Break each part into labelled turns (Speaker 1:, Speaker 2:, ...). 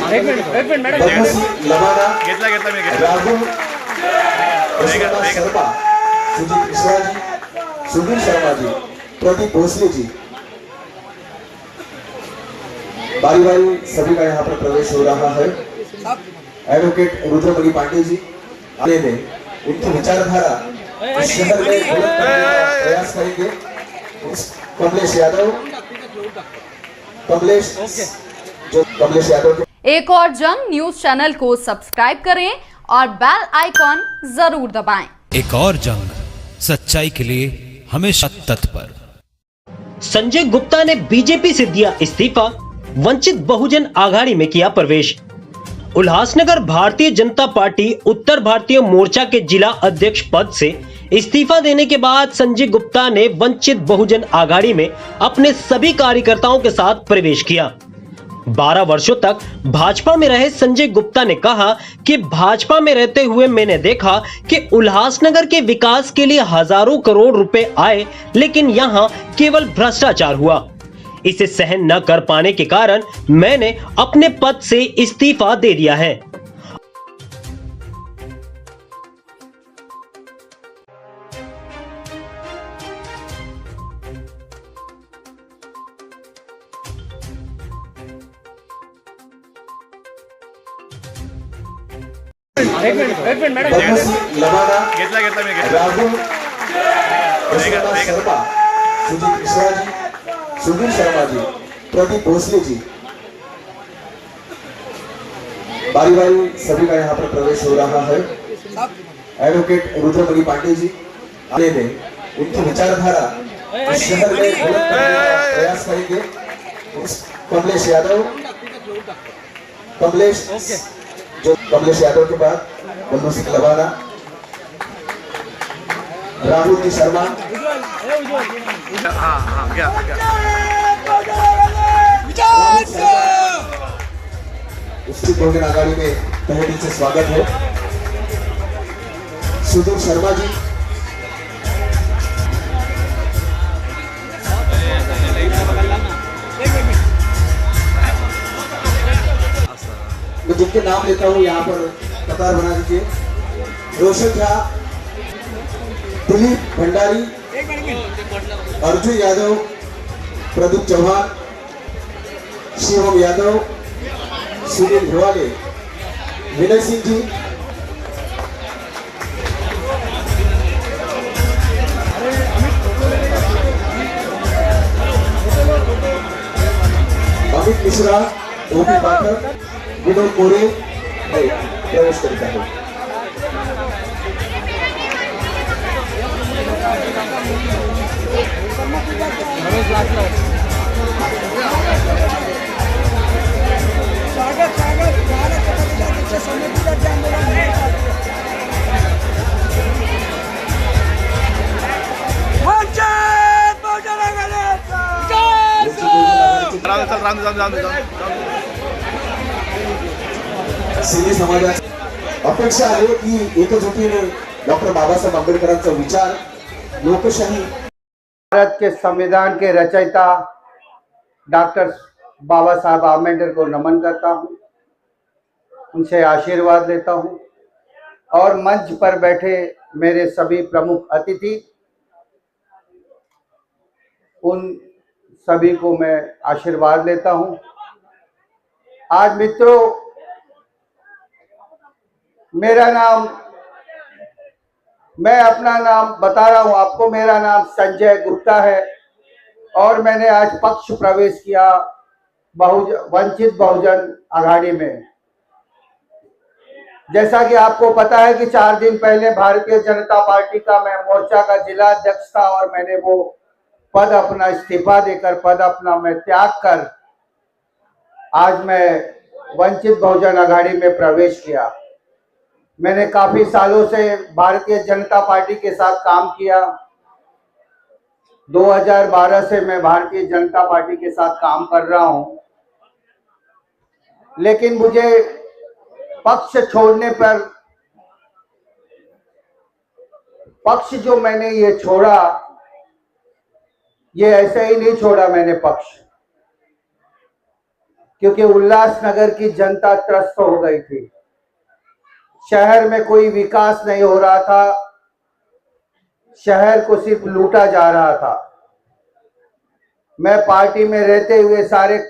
Speaker 1: एक minute madam
Speaker 2: लवाना
Speaker 1: घेतला मी
Speaker 2: राहुल शर्मा, सुजीत मिश्रा जी, सुधीर शर्मा जी, प्रदीप भोसले जी, बारी बारी सभी का यहाँ पर प्रवेश हो रहा है। एडवोकेट रुद्रमणि पांडे जी आने में उनकी विचारधारा इस शहर में प्रयास करेंगे। कमलेश यादव, कमलेश यादव।
Speaker 3: एक और जंग न्यूज चैनल को सब्सक्राइब करें और बेल आइकॉन जरूर दबाएं।
Speaker 4: एक और जंग, सच्चाई के लिए हमेशा तत्पर।
Speaker 5: संजय गुप्ता ने बीजेपी से दिया इस्तीफा, वंचित बहुजन आघाड़ी में किया प्रवेश। उल्लासनगर भारतीय जनता पार्टी उत्तर भारतीय मोर्चा के जिला अध्यक्ष पद से इस्तीफा देने के बाद संजय गुप्ता ने वंचित बहुजन आघाड़ी में अपने सभी कार्यकर्ताओं के साथ प्रवेश किया। 12 वर्षों तक भाजपा में रहे संजय गुप्ता ने कहा कि भाजपा में रहते हुए मैंने देखा कि उल्लासनगर के विकास के लिए हजारों करोड़ रुपए आए, लेकिन यहां केवल भ्रष्टाचार हुआ। इसे सहन न कर पाने के कारण मैंने अपने पद से इस्तीफा दे दिया है।
Speaker 1: एक मिनिट मॅडम
Speaker 2: लवाना
Speaker 1: घेतला मी
Speaker 2: राहुल शर्मा, सुजीत मिश्रा जी, सुधीर शर्मा जी, प्रदीप भोसले जी, बारी बारी सभी का यहाँ पर प्रवेश हो रहा है। एडवोकेट रुद्रमणि पांडे जी आने में उनकी विचारधारा इस शहर में प्रयास करेंगे। कमलेश यादव, कमलेश यादव के बाद बल्लू सिंह लवाना, राहुल जी शर्मा, उसकी बहुजन आघाड़ी में तहे दिल से स्वागत है। सुधीर शर्मा जी, मैं जिनके नाम लेता हूँ यहाँ पर कतार बना दीजिए। रोशन झा, दिलीप भंडारी, अर्जुन यादव, प्रदीप चौहान, शिवम यादव, सुनील भिवाले, विनय सिंह जी, अमित मिश्रा, ओपी पाठक, विनोद मोरे प्रवेश करता है। सिंधी समाजाची अपेक्षा आहे की एकजुटीने डॉक्टर बाबासाहेब आंबेडकरांचा विचार, लोकशाही।
Speaker 6: भारत के संविधान के रचयिता डॉक्टर बाबा साहब आम्बेडकर को नमन करता हूं, उनसे आशीर्वाद लेता हूं और मंच पर बैठे मेरे सभी प्रमुख अतिथि, उन सभी को मैं आशीर्वाद लेता हूं। आज मित्रों, मेरा नाम, मैं अपना नाम बता रहा हूं आपको, मेरा नाम संजय गुप्ता है और मैंने आज पक्ष प्रवेश किया वंचित बहुजन आघाड़ी में। जैसा कि आपको पता है कि 4 दिन पहले भारतीय जनता पार्टी का मैं मोर्चा का जिला अध्यक्ष था और मैंने वो पद अपना इस्तीफा देकर, पद अपना मैं त्याग कर आज मैं वंचित बहुजन आघाड़ी में प्रवेश किया। मैंने काफी सालों से भारतीय जनता पार्टी के साथ काम किया। 2012 से मैं भारतीय जनता पार्टी के साथ काम कर रहा हूं, लेकिन मुझे पक्ष छोड़ने पर, पक्ष जो मैंने ये छोड़ा, ये ऐसे ही नहीं छोड़ा मैंने पक्ष, क्योंकि उल्लासनगर की जनता त्रस्त हो गई थी। शहर में कोई विकास नहीं हो रहा था, शहर को सिर्फ लूटा जा रहा था। मैं पार्टी में रहते हुए सारे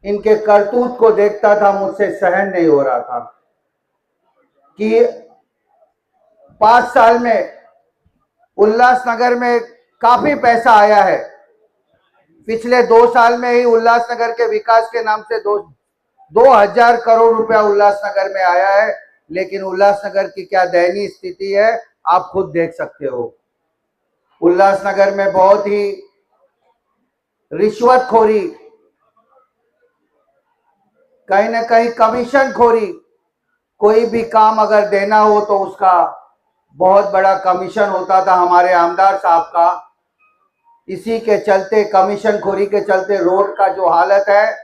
Speaker 6: इनके करतूत को देखता था, मुझसे सहन नहीं हो रहा था कि 5 साल में उल्लासनगर में काफी पैसा आया है। पिछले 2 साल में ही उल्लासनगर के विकास के नाम से 2000 करोड़ रुपया उल्लासनगर में आया है, लेकिन उल्लासनगर की क्या दयनीय स्थिति है आप खुद देख सकते हो। उल्लासनगर में बहुत ही रिश्वतखोरी, कहीं ना कहीं कमीशन खोरी, कोई भी काम अगर देना हो तो उसका बहुत बड़ा कमीशन होता था हमारे आमदार साहब का। इसी के चलते, कमीशन खोरी के चलते रोड का जो हालत है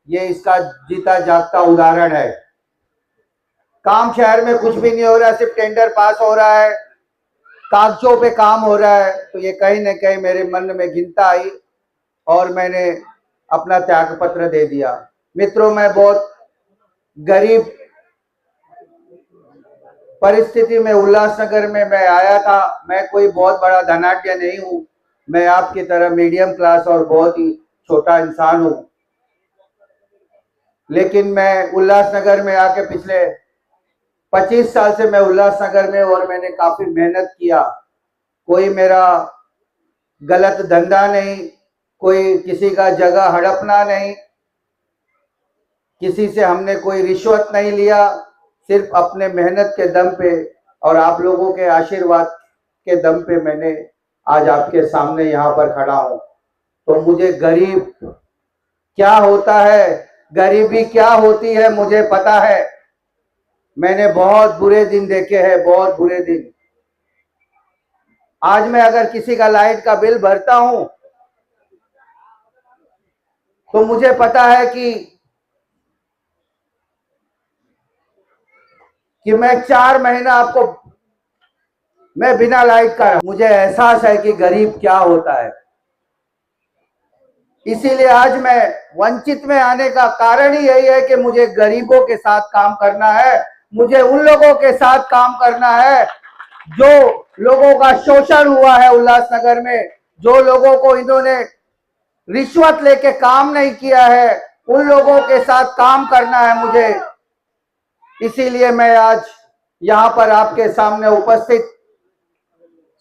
Speaker 6: ये इसका जीता जागता उदाहरण है। काम शहर में कुछ भी नहीं हो रहा, सिर्फ टेंडर पास हो रहा है, कागजों पे काम हो रहा है। तो ये कहीं ना कहीं मेरे मन में गिनता आई और मैंने अपना त्याग पत्र दे दिया। मित्रों, मैं बहुत गरीब परिस्थिति में उल्लासनगर में मैं आया था। मैं कोई बहुत बड़ा धनाढ्य नहीं हूं, मैं आपकी तरह मीडियम क्लास और बहुत ही छोटा इंसान हूं, लेकिन मैं उल्लासनगर में आके पिछले 25 साल से मैं उल्लासनगर में, और मैंने काफी मेहनत किया। कोई मेरा गलत धंधा नहीं, कोई किसी का जगह हड़पना नहीं, किसी से हमने कोई रिश्वत नहीं लिया, सिर्फ अपने मेहनत के दम पे और आप लोगों के आशीर्वाद के दम पे मैंने आज आपके सामने यहाँ पर खड़ा हूँ। तो मुझे गरीब क्या होता है, गरीबी क्या होती है मुझे पता है। मैंने बहुत बुरे दिन देखे हैं, बहुत बुरे दिन। आज मैं अगर किसी का लाइट का बिल भरता हूं तो मुझे पता है कि मैं 4 महीना आपको मैं बिना लाइट का, मुझे एहसास है कि गरीब क्या होता है। इसीलिए आज मैं वंचित में आने का कारण ही यही है कि मुझे गरीबों के साथ काम करना है, मुझे उन लोगों के साथ काम करना है जो लोगों का शोषण हुआ है उल्लासनगर में, जो लोगों को इन्होंने रिश्वत लेके काम नहीं किया है, उन लोगों के साथ काम करना है मुझे। इसीलिए मैं आज यहाँ पर आपके सामने उपस्थित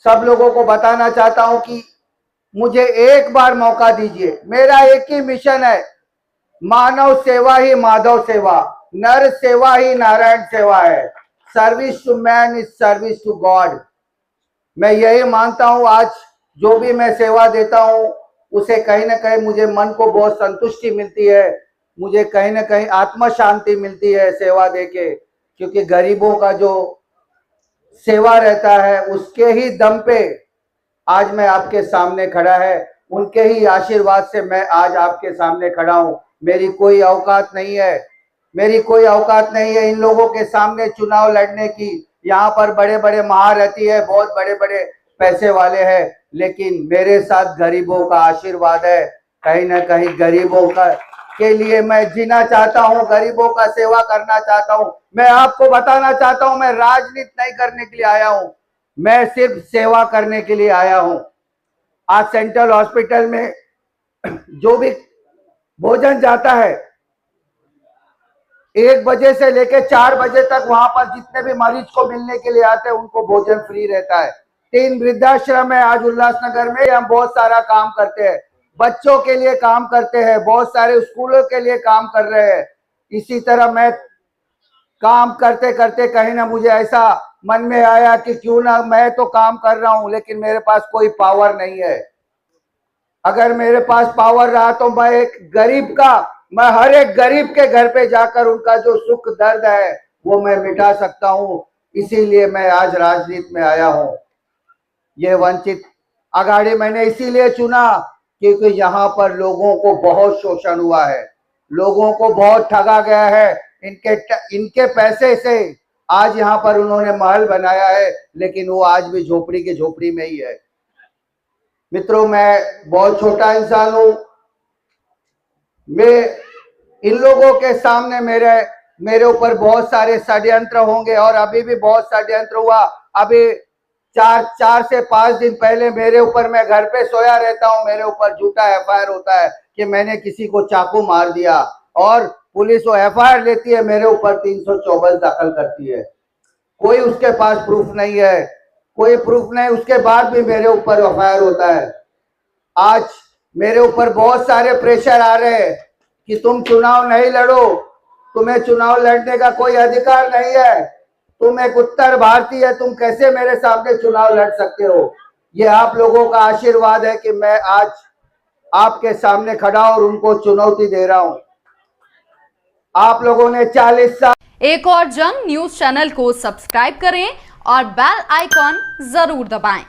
Speaker 6: सब लोगों को बताना चाहता हूं कि मुझे एक बार मौका दीजिए। मेरा एक ही मिशन है, मानव सेवा ही माधव सेवा, नर सेवा ही नारायण सेवा है। Service to man is service to God. मैं यही मानता हूं। आज जो भी मैं सेवा देता हूं उसे कहीं ना कहीं मुझे मन को बहुत संतुष्टि मिलती है, मुझे कहीं ना कहीं आत्म शांति मिलती है सेवा देके, क्योंकि गरीबों का जो सेवा रहता है उसके ही दम पे आज मैं आपके सामने खड़ा है, उनके ही आशीर्वाद से मैं आज आपके सामने खड़ा हूं। मेरी कोई औकात नहीं है, मेरी कोई औकात नहीं है इन लोगों के सामने चुनाव लड़ने की। यहाँ पर बड़े बड़े महारथी है, बहुत बड़े बड़े पैसे वाले हैं, लेकिन मेरे साथ गरीबों का आशीर्वाद है। कहीं ना कहीं गरीबों का के लिए मैं जीना चाहता हूं, गरीबों का सेवा करना चाहता हूं। मैं आपको बताना चाहता हूं, मैं राजनीति नहीं करने के लिए आया हूं, मैं सिर्फ सेवा करने के लिए आया हूं। आज सेंट्रल हॉस्पिटल में जो भी भोजन जाता है 1 बजे से लेकर 4 बजे तक, वहां पर जितने भी मरीज को मिलने के लिए आते हैं उनको भोजन फ्री रहता है। 3 वृद्धाश्रम है आज उल्लासनगर में, हम बहुत सारा काम करते हैं, बच्चों के लिए काम करते हैं, बहुत सारे स्कूलों के लिए काम कर रहे हैं। इसी तरह मैं काम करते करते कहीं ना मुझे ऐसा मन में आया कि क्यों ना, मैं तो काम कर रहा हूं लेकिन मेरे पास कोई पावर नहीं है। अगर मेरे पास पावर रहा तो मैं मैं हर एक गरीब के घर पे जाकर उनका जो सुख दर्द है वो मैं मिटा सकता हूं। इसीलिए मैं आज राजनीति में आया हूं। ये वंचित आघाड़ी मैंने इसीलिए चुना क्योंकि यहाँ पर लोगों को बहुत शोषण हुआ है, लोगों को बहुत ठगा गया है। इनके पैसे से आज यहाँ पर उन्होंने महल बनाया है, लेकिन वो आज भी झोपड़ी की झोपड़ी में ही है। मित्रों, मैं बहुत छोटा इंसान हूं, मैं इन लोगों के सामने मेरे ऊपर बहुत सारे षड्यंत्र होंगे और अभी भी बहुत षड्यंत्र हुआ। अभी 4 से 5 दिन पहले मेरे ऊपर, मैं घर पे सोया रहता हूं, मेरे ऊपर झूठा एफआईआर होता है कि मैंने किसी को चाकू मार दिया और पुलिस वो एफआईआर लेती है, मेरे ऊपर 324 दाखिल करती है। कोई उसके पास प्रूफ नहीं है, कोई प्रूफ नहीं, उसके बाद भी मेरे ऊपर एफआईआर होता है। आज मेरे ऊपर बहुत सारे प्रेशर आ रहे हैं कि तुम चुनाव नहीं लड़ो, तुम्हें चुनाव लड़ने का कोई अधिकार नहीं है, तुम एक उत्तर भारतीय है, तुम कैसे मेरे सामने चुनाव लड़ सकते हो। ये आप लोगों का आशीर्वाद है कि मैं आज आपके सामने खड़ा और उनको चुनौती दे रहा हूं। आप लोगों ने 40 साल।
Speaker 3: एक और जंग न्यूज चैनल को सब्सक्राइब करें और बेल आइकॉन जरूर दबाएं।